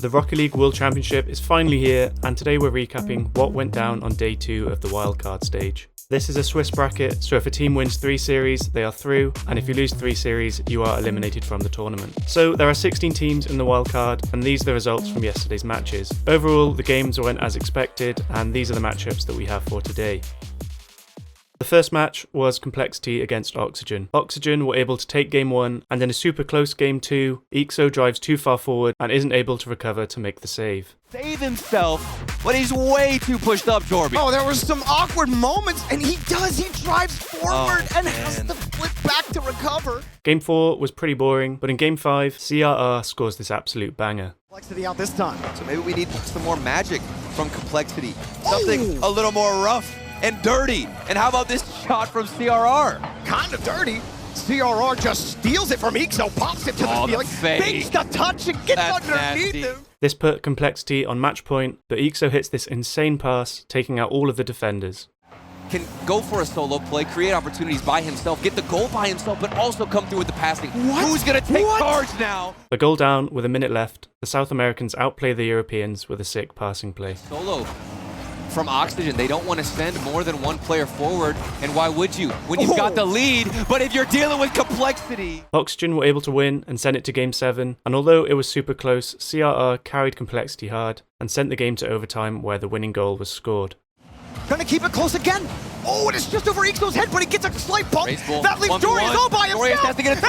The Rocket League World Championship is finally here, and today we're recapping what went down on day 2 of the Wildcard stage. This is a Swiss bracket, so if a team wins 3 series, they are through, and if you lose 3 series, you are eliminated from the tournament. So there are 16 teams in the Wildcard, and these are the results from yesterday's matches. Overall, the games went as expected, and these are the matchups that we have for today. The first match was Complexity against Oxygen. Oxygen were able to take game 1, and in a super close game 2, Ixo drives too far forward and isn't able to recover to make the save. Save himself, but he's way too pushed up, Jorby. Oh, there was some awkward moments, and he drives forward and has to flip back to recover. Game 4 was pretty boring, but in game 5, CRR scores this absolute banger. Complexity out this time. So maybe we need some more magic from Complexity. Something a little more rough and dirty. And how about this shot from CRR? Kind of dirty. CRR just steals it from Ixo, pops it to the ceiling, fakes the touch and gets underneath him. This put Complexity on match point, but Ixo hits this insane pass, taking out all of the defenders. Can go for a solo play, create opportunities by himself, get the goal by himself, but also come through with the passing. Who's gonna take charge now? A goal down with a minute left, the South Americans outplay the Europeans with a sick passing play. Solo from Oxygen, they don't want to send more than one player forward, and why would you when you've got the lead? But if you're dealing with Complexity. Oxygen were able to win and send it to game 7, and although it was super close, CRR carried Complexity hard and sent the game to overtime where the winning goal was scored. Gonna keep it close again. Oh, and it's just over Ixo's head, but he gets a slight bump. That leaves Dorius all by himself, and he gets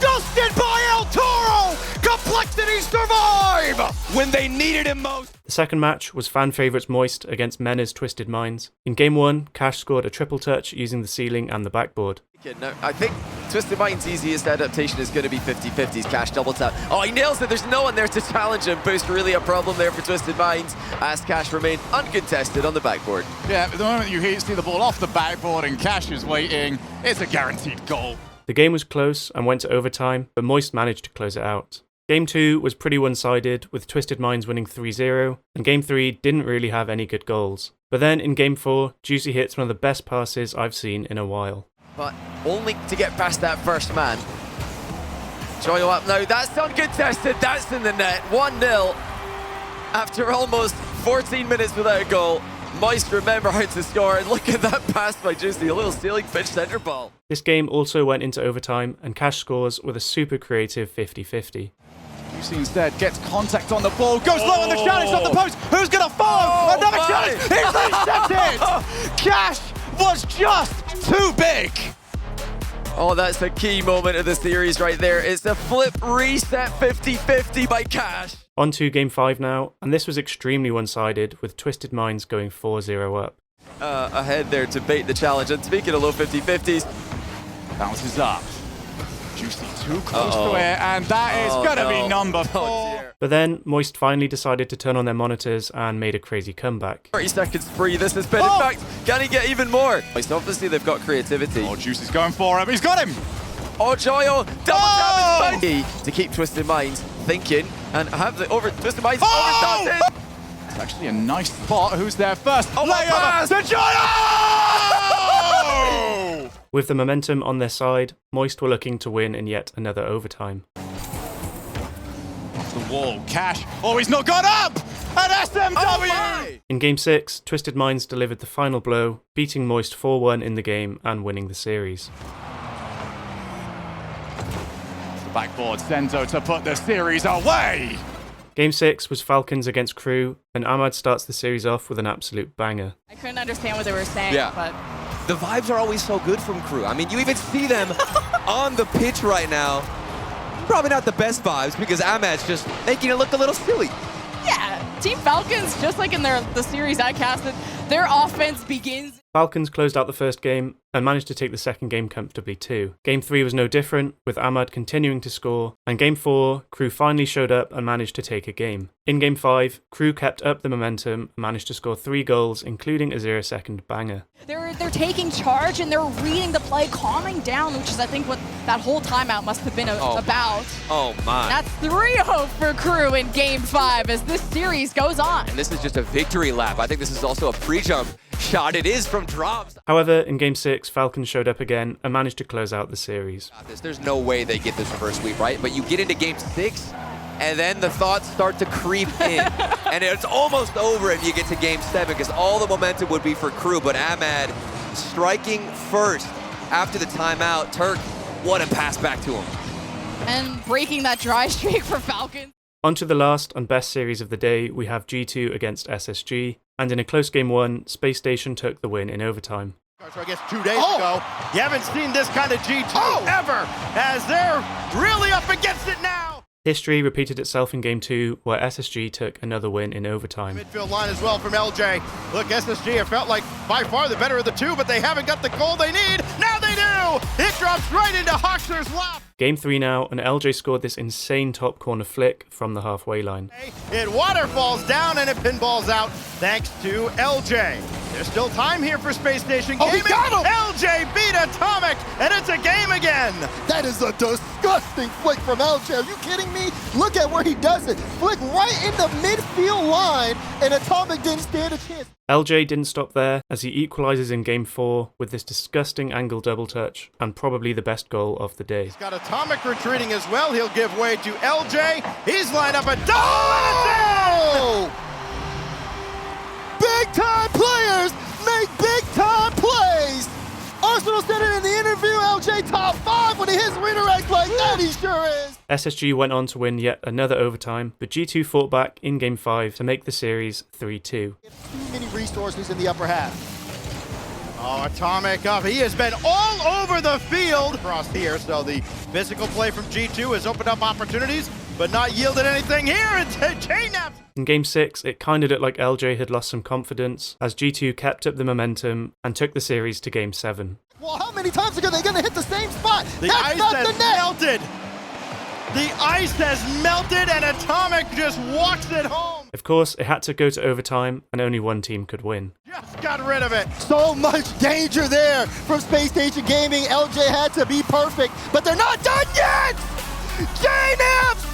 dusted by El Toro! Complexity survive! When they needed him most. The second match was fan favourites Moist against Mena's Twisted Minds. In game 1, Cash scored a triple touch using the ceiling and the backboard. No, I think Twisted Mind's easiest adaptation is going to be 50-50s, Cash double tap. Oh, he nails it. There's no one there to challenge him. Boost really a problem there for Twisted Minds as Cash remained uncontested on the backboard. Yeah, at the moment you see the ball off the backboard and Cash is waiting, it's a guaranteed goal. The game was close and went to overtime, but Moist managed to close it out. Game 2 was pretty one-sided, with Twisted Minds winning 3-0, and Game 3 didn't really have any good goals. But then in Game 4, Juicy hits one of the best passes I've seen in a while. But only to get past that first man. Joyo up now, that's uncontested, that's in the net, 1-0. After almost 14 minutes without a goal, Moist remember how to score, and look at that pass by Juicy, a little ceiling pitch center ball. This game also went into overtime, and Cash scores with a super creative 50-50. Juicy instead gets contact on the ball, goes low on the challenge on the post, who's gonna follow? Another challenge, he's reset it! Cash was just too big! Oh, that's a key moment of the series right there. It's a flip reset 50-50 by Cash. On to Game 5 now, and this was extremely one-sided, with Twisted Minds going 4-0 up. Ahead there to bait the challenge, and speaking of low 50-50s. Bounces up. Juicy too close to it, and that is gonna be number 4. But then, Moist finally decided to turn on their monitors and made a crazy comeback. 30 seconds free, this has been, in fact, can he get even more? Obviously, they've got creativity. Oh, Juicy's going for him, he's got him! Oh, Joyo, double damage to keep Twisted Minds thinking, and have the Twisted Minds overstart it. It's actually a nice spot, who's there first? Oh, my pass! To Joyo! With the momentum on their side, Moist were looking to win in yet another overtime. Off the wall, Cash. Oh, he's not got up! An SMW! In Game 6, Twisted Minds delivered the final blow, beating Moist 4-1 in the game and winning the series. Off the backboard, Senzo to put the series away! Game 6 was Falcons against Crew, and Ahmad starts the series off with an absolute banger. I couldn't understand what they were saying, but... The vibes are always so good from Crew. I mean, you even see them on the pitch right now. Probably not the best vibes because Ahmad's just making it look a little silly. Yeah, Team Falcons, just like in the series I casted, their offense begins... Falcons closed out the first game and managed to take the second game comfortably too. Game 3 was no different, with Ahmad continuing to score, and Game 4, Crew finally showed up and managed to take a game. In Game 5, Crew kept up the momentum and managed to score 3 goals, including a 0-second banger. They're taking charge and they're reading the play, calming down, which is I think what that whole timeout must have been about. Oh my. That's 3-0 for Crew in Game 5 as this series goes on. And this is just a victory lap. I think this is also a pre-jump shot. It is from drops. However, in Game 6, Falcons showed up again and managed to close out the series. There's no way they get this reverse sweep, right? But you get into Game 6, and then the thoughts start to creep in. And it's almost over if you get to game 7, because all the momentum would be for Crew, but Ahmad striking first after the timeout. Turk, what a pass back to him. And breaking that dry streak for Falcons. On to the last and best series of the day, we have G2 against SSG, and in a close game 1, Space Station took the win in overtime. So I guess 2 days ago, you haven't seen this kind of G2 ever, as they're really up against it now. History repeated itself in game 2, where SSG took another win in overtime. Midfield line as well from LJ. Look, SSG have felt like by far the better of the two, but they haven't got the goal they need. Now they do! It drops right into Hoxer's lap. Game 3 now, and LJ scored this insane top corner flick from the halfway line. It waterfalls down and it pinballs out thanks to LJ. There's still time here for Space Station Gaming. He got him! LJ beat Atomic, and it's a game again. That is a disgusting flick from LJ. Are you kidding me? Look at where he does it. Flick right in the midfield line, and Atomic didn't stand a chance. LJ didn't stop there, as he equalizes in game 4 with this disgusting angle double touch, and probably the best goal of the day. He's got Atomic retreating as well. He'll give way to LJ. He's lined up a double, and it's in! Big time players make big time plays. Arsenal said it in the interview. LJ top 5 when he hits redirects like that. He sure is. SSG went on to win yet another overtime, but G2 fought back in game 5 to make the series 3-2. Too many resources in the upper half. Oh, Atomic up. He has been all over the field across here, so the physical play from G2 has opened up opportunities, but not yielded anything here. It's chain naps. In game 6, it kinda looked like LJ had lost some confidence, as G2 kept up the momentum and took the series to game 7. Well, how many times are they going to hit the same spot? The That's ice not has the net. melted. The ice has melted, and Atomic just walks it home. Of course, it had to go to overtime, and only one team could win. Just got rid of it. So much danger there from Space Station Gaming. LJ had to be perfect, but they're not done yet! J-Naps!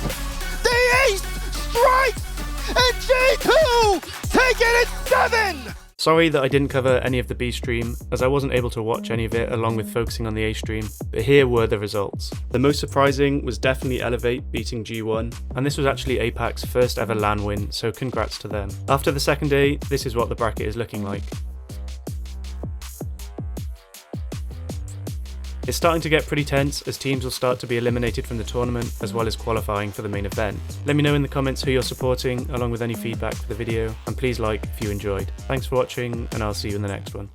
The ace strikes! And G2 taking it 7! Sorry that I didn't cover any of the B stream, as I wasn't able to watch any of it along with focusing on the A stream, but here were the results. The most surprising was definitely Elevate beating G1, and this was actually APAC's first ever LAN win, so congrats to them. After the second day, this is what the bracket is looking like. It's starting to get pretty tense, as teams will start to be eliminated from the tournament as well as qualifying for the main event. Let me know in the comments who you're supporting, along with any feedback for the video, and please like if you enjoyed. Thanks for watching, and I'll see you in the next one.